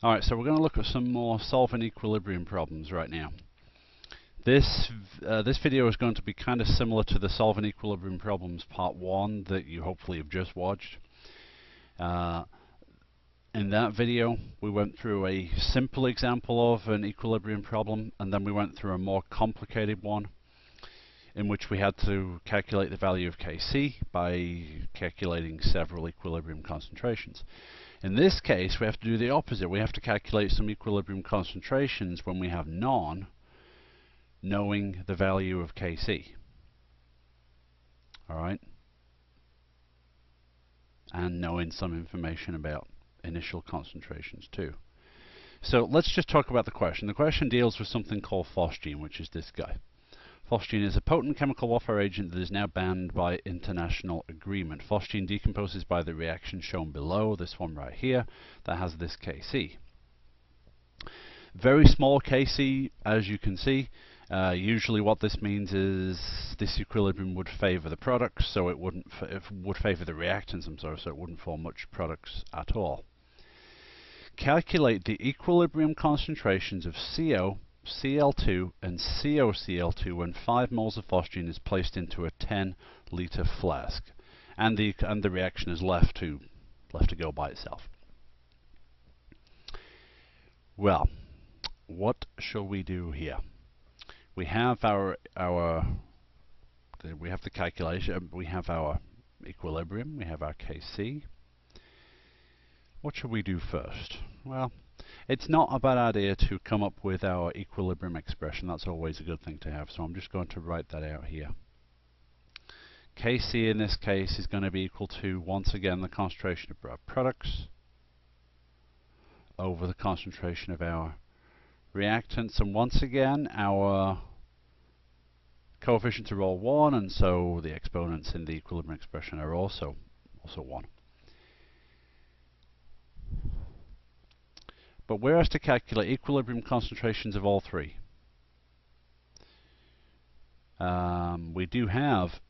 Alright, so we're going to look at some more solving equilibrium problems right now. This video is going to be kind of similar to the solving equilibrium problems part 1 that you hopefully have just watched. In that video we went through a simple example of an equilibrium problem, and then we went through a more complicated one in which we had to calculate the value of Kc by calculating several equilibrium concentrations. In this case we have to do the opposite. We have to calculate some equilibrium concentrations when we have none, knowing the value of Kc. Alright? And knowing some information about initial concentrations too. So let's just talk about the question. The question deals with something called phosgene, which is this guy. Phosgene is a potent chemical warfare agent that is now banned by international agreement. Phosgene decomposes by the reaction shown below, this one right here, that has this Kc. Very small Kc, as you can see. Usually what this means is this equilibrium would favor the products, so it would favor the reactants, I'm sorry, so it wouldn't form much products at all. Calculate the equilibrium concentrations of CO, Cl2 and CoCl2 when 5 moles of phosgene is placed into a 10-liter flask, and the reaction is left to go by itself. Well, what shall we do here? We have we have the calculation, we have our equilibrium, we have our Kc. What should we do first? Well, it's not a bad idea to come up with our equilibrium expression. That's always a good thing to have, so I'm just going to write that out here. Kc in this case is going to be equal to, once again, the concentration of our products over the concentration of our reactants, and once again our coefficients are all 1, and so the exponents in the equilibrium expression are also 1. But we're asked to calculate equilibrium concentrations of all three. We do have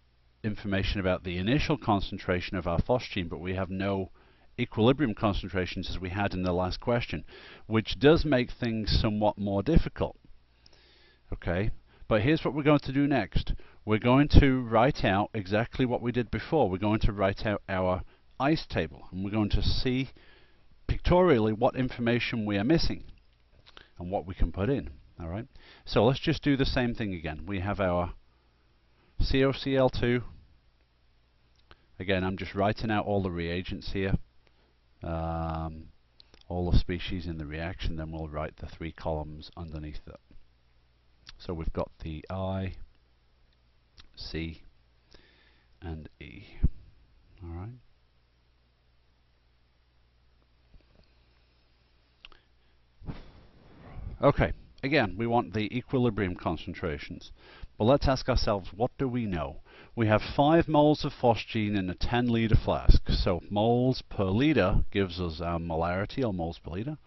information about the initial concentration of our phosgene, but we have no equilibrium concentrations as we had in the last question, which does make things somewhat more difficult. Okay, but here's what we're going to do next. We're going to write out exactly what we did before. We're going to write out our ICE table, and we're going to see pictorially what information we are missing and what we can put in. Alright, so let's just do the same thing again. We have our CoCl2. Again, I'm just writing out all the reagents here, all the species in the reaction, then we'll write the 3 columns underneath it. So we've got the I, C, and E. Alright. Okay, again, we want the equilibrium concentrations. But let's ask ourselves, what do we know? We have 5 moles of phosgene in a 10-liter flask. So moles per liter gives us our molarity, or moles per liter.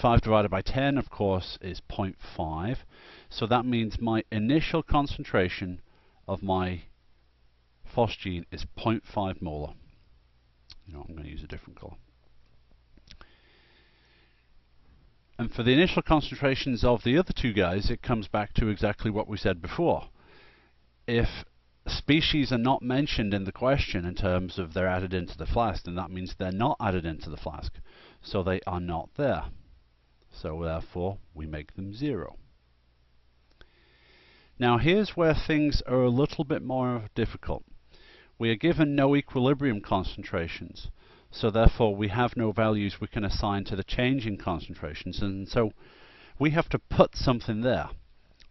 5 divided by 10, of course, is 0.5. So that means my initial concentration of my phosgene is 0.5 molar. You know, I'm going to use a different color. And for the initial concentrations of the other two guys, it comes back to exactly what we said before. If species are not mentioned in the question in terms of they're added into the flask, then that means they're not added into the flask. So they are not there. So therefore, we make them 0. Now here's where things are a little bit more difficult. We are given no equilibrium concentrations. So therefore we have no values we can assign to the change in concentrations, and so we have to put something there.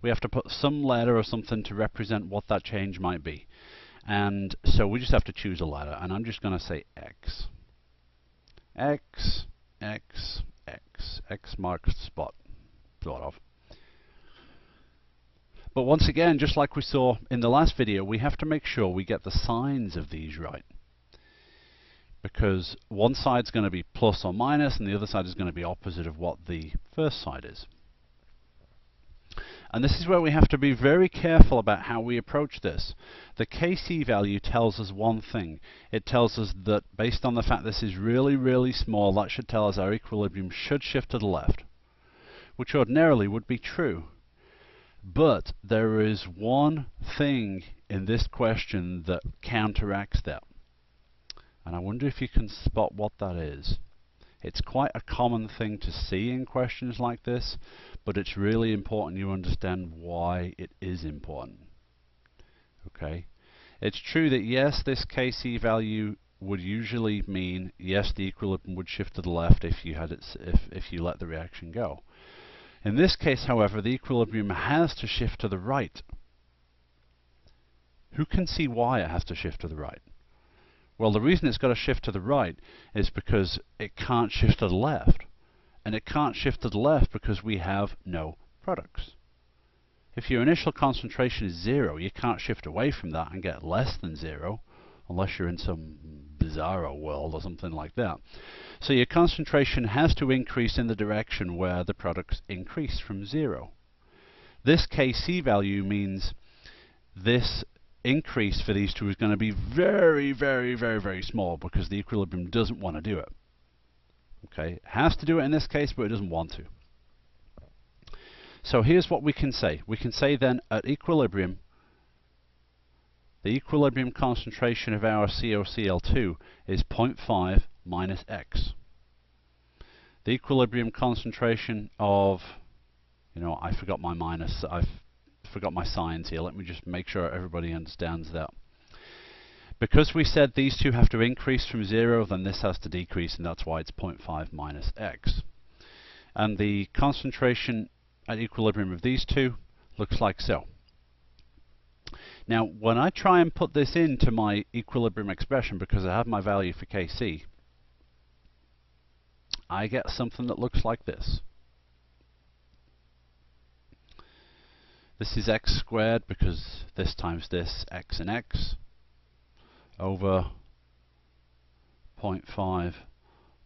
We have to put some letter or something to represent what that change might be. And so we just have to choose a letter, and I'm just going to say X. X, X, X. X marks the spot, sort of. But once again, just like we saw in the last video, we have to make sure we get the signs of these right, because one side's going to be plus or minus and the other side is going to be opposite of what the first side is. And this is where we have to be very careful about how we approach this. The Kc value tells us one thing. It tells us that based on the fact this is really, really small, that should tell us our equilibrium should shift to the left, which ordinarily would be true. But there is one thing in this question that counteracts that. And I wonder if you can spot what that is. It's quite a common thing to see in questions like this, but it's really important you understand why it is important. Okay? It's true that yes, this Kc value would usually mean yes, the equilibrium would shift to the left if you had it, if you let the reaction go. In this case, however, the equilibrium has to shift to the right. Who can see why it has to shift to the right? Well, the reason it's got to shift to the right is because it can't shift to the left. And it can't shift to the left because we have no products. If your initial concentration is 0, you can't shift away from that and get less than 0, unless you're in some bizarro world or something like that. So your concentration has to increase in the direction where the products increase from 0. This Kc value means this increase for these two is going to be very, very, very, very small because the equilibrium doesn't want to do it. Okay, it has to do it in this case, but it doesn't want to. So here's what we can say. We can say then at equilibrium, the equilibrium concentration of our COCl2 is 0.5 minus X. The equilibrium concentration of, I forgot my minus, I've forgot my signs here. Let me just make sure everybody understands that. Because we said these two have to increase from 0, then this has to decrease, and that's why it's 0.5 minus X. And the concentration at equilibrium of these two looks like so. Now, when I try and put this into my equilibrium expression, because I have my value for Kc, I get something that looks like this. This is x squared because this times this, x and x, over 0.5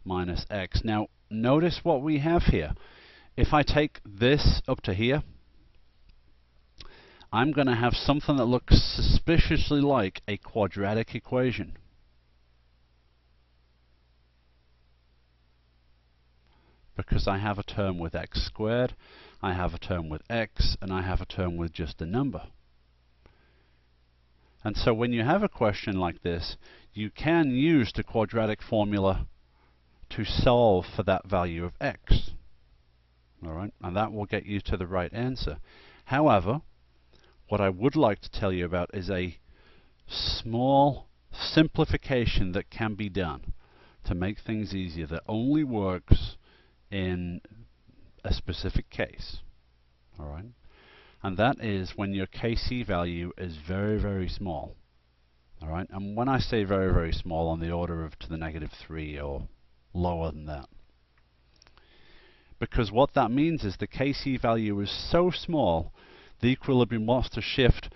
minus x. Now, notice what we have here. If I take this up to here, I'm going to have something that looks suspiciously like a quadratic equation. Because I have a term with x squared, I have a term with x, and I have a term with just a number. And so when you have a question like this, you can use the quadratic formula to solve for that value of x. All right, and that will get you to the right answer. However, what I would like to tell you about is a small simplification that can be done to make things easier that only works in a specific case. All right, and that is when your Kc value is very, very small. All right, and when I say very, very small, on the order of to the -3 or lower than that. Because what that means is the Kc value is so small, the equilibrium wants to shift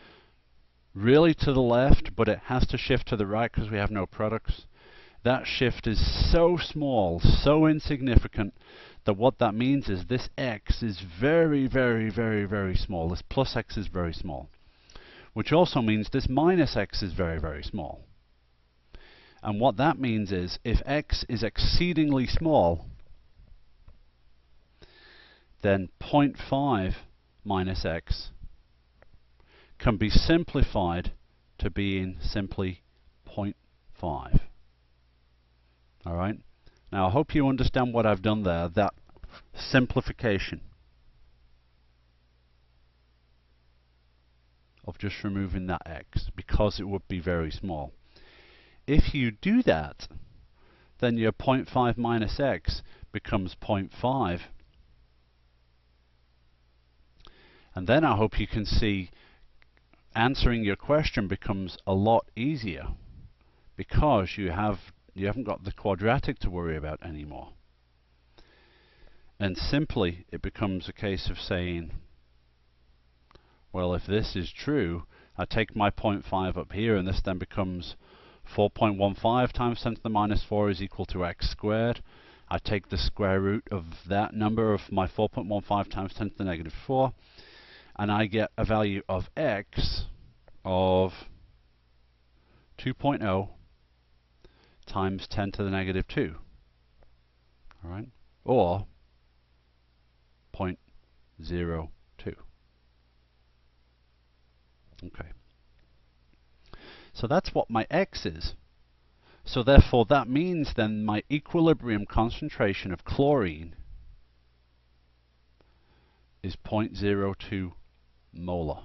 really to the left, but it has to shift to the right because we have no products. That shift is so small, so insignificant, that what that means is this x is very, very, very, very small. This plus x is very small. Which also means this minus x is very, very small. And what that means is if x is exceedingly small, then 0.5 minus x can be simplified to being simply 0.5. All right? Now I hope you understand what I've done there, that simplification of just removing that x, because it would be very small. If you do that, then your 0.5 minus x becomes 0.5. And then I hope you can see answering your question becomes a lot easier because you haven't got the quadratic to worry about anymore. And simply it becomes a case of saying, well, if this is true, I take my 0.5 up here, and this then becomes 4.15 times 10 to the minus 4 is equal to x squared. I take the square root of that number of my 4.15 times 10 to the -4, and I get a value of X of 2.0 times 10 to the negative 2, all right, or 0.02. Okay. So that's what my X is. So therefore that means then my equilibrium concentration of chlorine is 0.02 molar.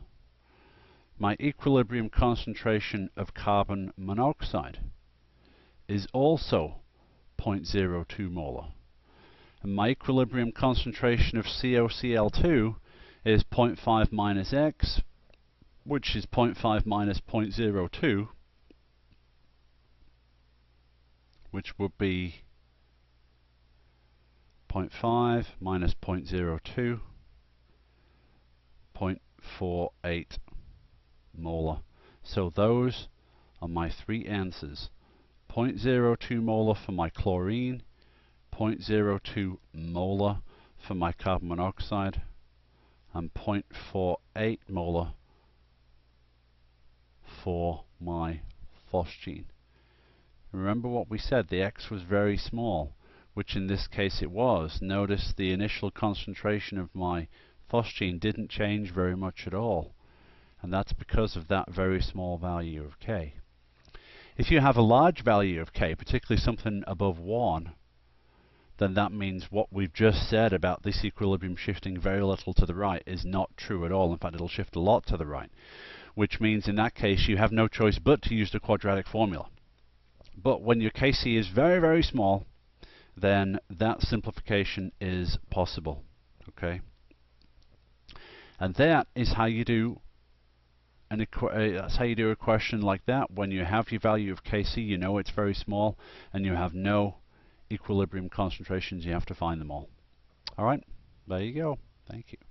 My equilibrium concentration of carbon monoxide is also 0.02 molar. And my equilibrium concentration of COCl2 is 0.5 minus X, which is 0.5 minus 0.02, which would be 0.5 minus 0.02, 0.48 molar. So those are my three answers. 0.02 molar for my chlorine, 0.02 molar for my carbon monoxide, and 0.48 molar for my phosgene. Remember what we said, the X was very small, which in this case it was. Notice the initial concentration of my phosgene didn't change very much at all, and that's because of that very small value of K. If you have a large value of K, particularly something above 1, then that means what we've just said about this equilibrium shifting very little to the right is not true at all. In fact, it'll shift a lot to the right, which means in that case you have no choice but to use the quadratic formula. But when your Kc is very, very small, then that simplification is possible. Okay, and that is how you do that's how you do a question like that. When you have your value of Kc, you know it's very small, and you have no equilibrium concentrations. You have to find them all. All right, there you go. Thank you.